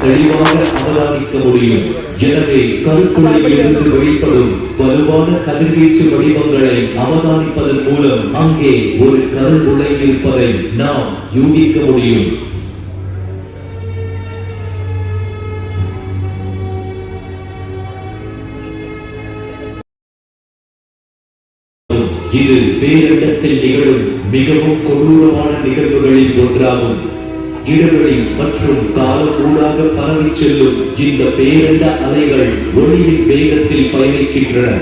தெளிவாக அவதானிக்க முடியும். எனவே கருத்துளையில் இருந்து வெளிப்படும் வலுவான கதிர்வீச்சு வடிவங்களை அவதானிப்பதன் மூலம் அங்கே ஒரு கருத்துளை இருப்பதை நாம் யூகிக்க முடியும். இது பேரிடத்தில் நிகழும் மிகவும் கொடூரமான நிகழ்வுகளில் ஒன்றாகும். இடவெளி மற்றும் காலம் ஊடாக பரவி செல்லும் இந்த பேரண்ட அலைகள் ஒளியின் வேகத்தில் பயணிக்கின்றன.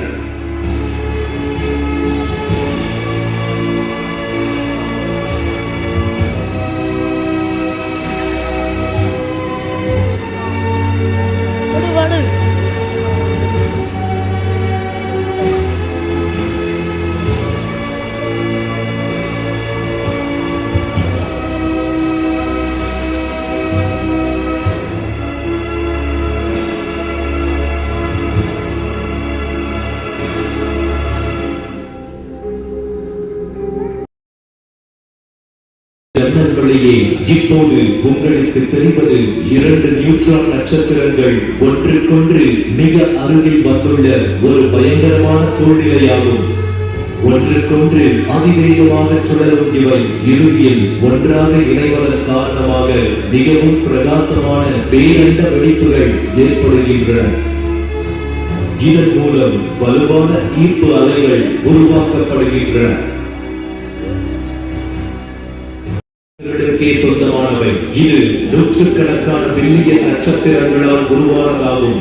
ஜன்னல்களிலே இப்போது உங்களுக்கு தெரிவது 2 நியூட்ரான் நட்சத்திரங்கள் ஒன்றுக்கொன்று மிக அருகில் வந்துள்ள ஒரு பயங்கரமான சூழ்நிலையாகும். ஒன்றுக்கொன்று அதிவேகமாக சுழலும் இவை இறுதியில் ஒன்றாக இணைவதன் காரணமாக மிகவும் பிரகாசமான பேரண்ட வெடிப்புகள் ஏற்படுகின்றன. இதன் மூலம் வலுவான ஈர்ப்பு அலைகள் உருவாக்கப்படுகின்றன. சொந்தமானவை. இது நூற்றுக்கணக்கான பில்லியன் நட்சத்திரங்களால் உருவானதாகும்.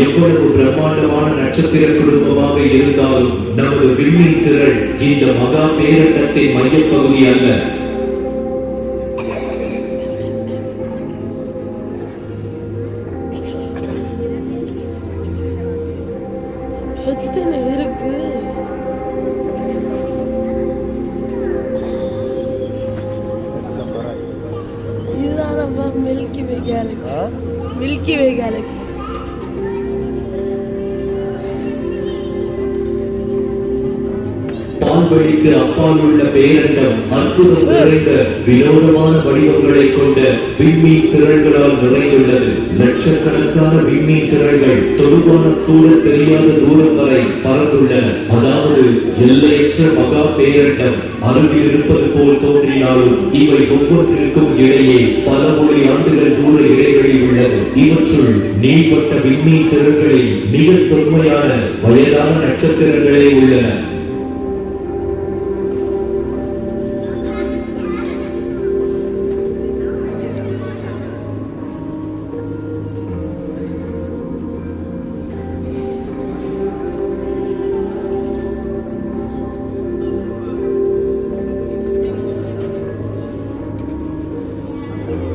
எவ்வளவு பிரம்மாண்டமான நட்சத்திர குடும்பமாக இருந்தாலும் நமது விண்மீன் திரள் இந்த மகா பேரண்டத்தின் மையப்பகுதி அல்ல. Milky Way Galaxy. பால்வெளிக்கு அப்பால் உள்ள பேரண்டம் அற்புதம் நிறைந்த வினோதமான வடிவங்களை கொண்ட விண்மீன் திரள்களால் நிறைந்துள்ளது. லட்சக்கணக்கான விண்மீன் திரள்கள் தொடுவான கூட தெரியாத தூரம் வரை பறந்துள்ளன. அதாவது எல்லையற்ற மகா பேரண்டம் அருகில் இருப்பது போல் தோன்றினாலும் இவை ஒவ்வொன்றிற்கும் இடையே பல கோடி ஆண்டுகள் தூர இடைவெளி உள்ளது. இவற்றுள் நீள்வட்ட விண்மீன் திரள்களில் மிக தொன்மையான வயதான நட்சத்திரங்களே உள்ளன.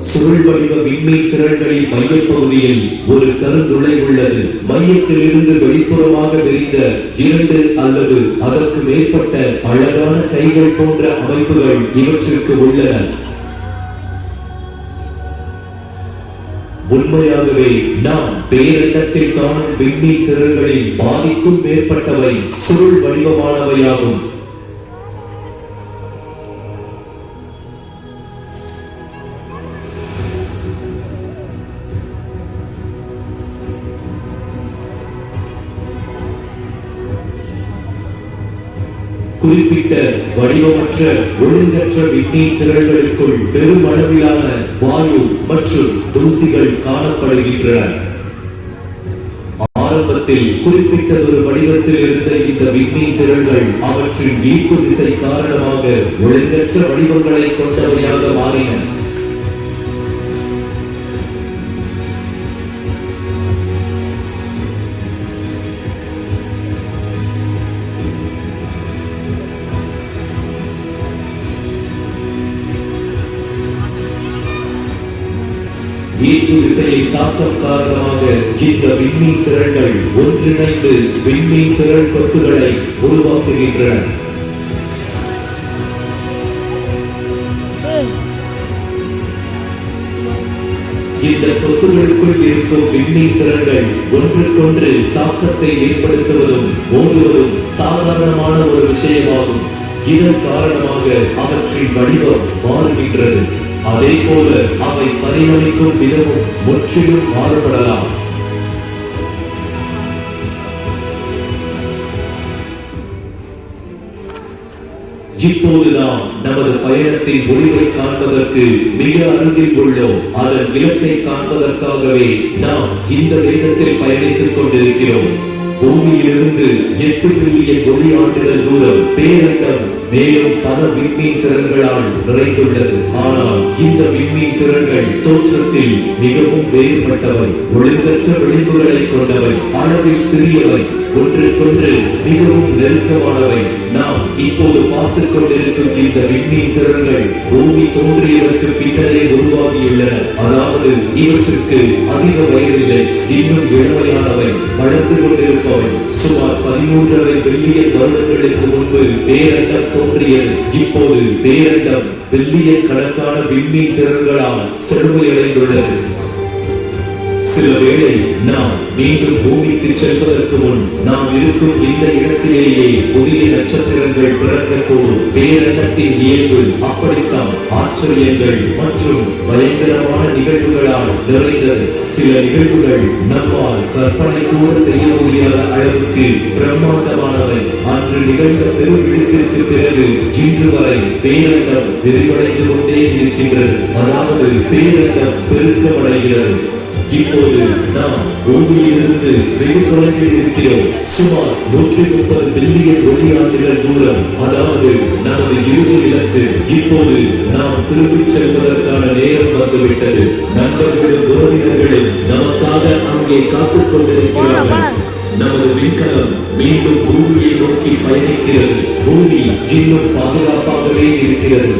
சுருள் வடிவ விண்மீன் திரள்களின் மையப்பகுதியில் ஒரு கருந்துளை உள்ளது. மையத்தில் இருந்து வெளிப்புறமாக விரிந்த 2 அல்லது அதற்கு மேற்பட்ட அழகான கைகள் போன்ற அமைப்புகள் இவற்றிற்கு உள்ளன. உண்மையாகவே நாம் பேரண்டத்தில் காணும் விண்மீன் திரள்களில் பாதிக்கும் மேற்பட்டவை சுருள் வடிவமானவையாகும். குறிப்பிட்ட வடிவமற்ற ஒழுங்கற்ற விண்மீன் திரள்களுக்குள் பெரும் அளவிலான வாயு மற்றும் தூசிகள் காணப்படுகின்றன. ஆரம்பத்தில் குறிப்பிட்டதொரு வடிவத்தில் இருந்த இந்த விண்மீன் திரள்கள் அவற்றின் ஈர்ப்பு விசை காரணமாக ஒழுங்கற்ற வடிவங்களை கொண்டவையாக மாறின. ஈர்ப்பு விசையின் தாக்கம் காரணமாக இந்த விண்மீன் திரள்கள் ஒன்றிணைந்து விண்மீன் திரள் கொத்துகளை உருவாக்குகின்றன. இந்த கொத்துகளுக்குள் இருக்கும் விண்மீன் திரள்கள் ஒன்றுக்கொன்று தாக்கத்தை ஏற்படுத்துவதும் மோதுவதும் சாதாரணமான ஒரு விஷயமாகும். இதன் காரணமாக அவற்றின் வடிவம் மாறுகின்றது. அதே போல அவை பரிணமிக்கும் விதமும் முற்றிலும் மாறுபடலாம். இப்போது நாம் நமது பயணத்தின் முடிவை காண்பதற்கு மிக அருகில் உள்ளோம். அதன் இலக்கை காண்பதற்காகவே நாம் இந்த வேகத்தில் பயணித்துக் கொண்டிருக்கிறோம். பூமியிலிருந்து 8 பில்லியன் ஒளி ஆண்டுகள் தூரம் பேரண்டம் மேலும் பல விண்மீன் திறன்களால் நிறைந்துள்ளது. ஆனால் இந்த விண்மீன் திறன்கள் தோற்றத்தில் மிகவும் வேறுபட்டவை, ஒழுங்கற்ற விளிம்புகளை கொண்டவை, அளவில் சிறியவை, ஒன்றுக்கொன்று மிகவும் நெருக்கமானவை. நாம் இப்போது பார்த்துக் கொண்டிருக்கும் இந்த விண்மீன் திறன்கள் பூமி தோன்றியதற்கு பின்னரே உருவாகியுள்ளன. அதாவது இவற்றுக்கு அதிக வயதில்லை, இன்னும் இளமையானவை, வளர்ந்து கொண்டிருப்பவை. சுமார் 13.5 பில்லியன் வருடங்களுக்கு முன்பு பேரண்டம் தோன்றியது. இப்போது பேரண்டம் பில்லியன் கணக்கான விண்மீன் திறன்களால் செழுமையடைந்துள்ளது. சில வேளை நாம் மீண்டும் பூமிக்கு செல்வதற்கு முன் நாம் இருக்கும் இந்த இடத்திலேயே புதிய நட்சத்திரங்கள் பிறக்கக்கூடும். பேரண்டத்தின் இயல்பு அப்படித்தான் ஆச்சரியங்கள் மற்றும் பயங்கரமான நிகழ்வுகளால் நிறைந்தது. சில நிகழ்வுகள் நம்மால் கற்பனை கூட செய்ய முடியாத அளவுக்கு பிரம்மாண்டமானவை. அன்று நிகழ்ந்த பெருவிழிப்பிற்கு பிறகு இன்று வரை பேரண்டம் விரிவடைந்து கொண்டே இருக்கின்றது. அதாவது பேரண்டம் பெருக்கமடைகிறது. இப்போது நாம் பூமியிலிருந்து வெகு தொலைவில் இருக்கிறோம். சுமார் 130 பில்லியன் ஒளி ஆண்டுகள் தூரம். அதாவது நமது இறுதி இலக்கு. இப்போது நாம் திரும்பிச் செல்வதற்கான நேரம் வந்துவிட்டது. நண்பர்களும் உறவினர்களும் நமக்காக அங்கே காத்துக் கொண்டிருக்கிறார்கள். நமது விண்கலம் மீண்டும் பூமியை நோக்கி பயணிக்கிறது. பூமி இன்னும் பாதுகாப்பாகவே இருக்கிறது.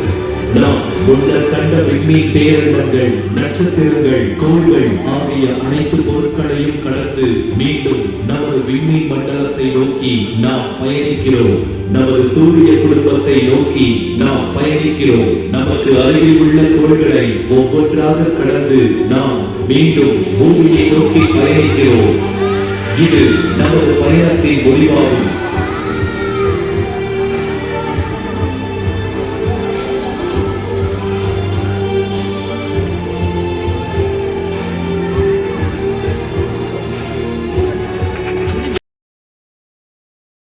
நாம் முன்னர் கண்ட விண்மீன் பேரண்டங்கள், நட்சத்திரங்கள், கோள்கள் ஆகிய அனைத்து பொருட்களையும் கடந்து மீண்டும் நமது விண்மீன் மண்டலத்தை நோக்கி நாம் பயணிக்கிறோம். நமது சூரிய குடும்பத்தை நோக்கி நாம் பயணிக்கிறோம். நமக்கு அருகில் உள்ள கோள்களை ஒவ்வொன்றாக கடந்து நாம் மீண்டும் பூமியை நோக்கி பயணிக்கிறோம். இது நமது பயணத்தின் முடிவாகும்.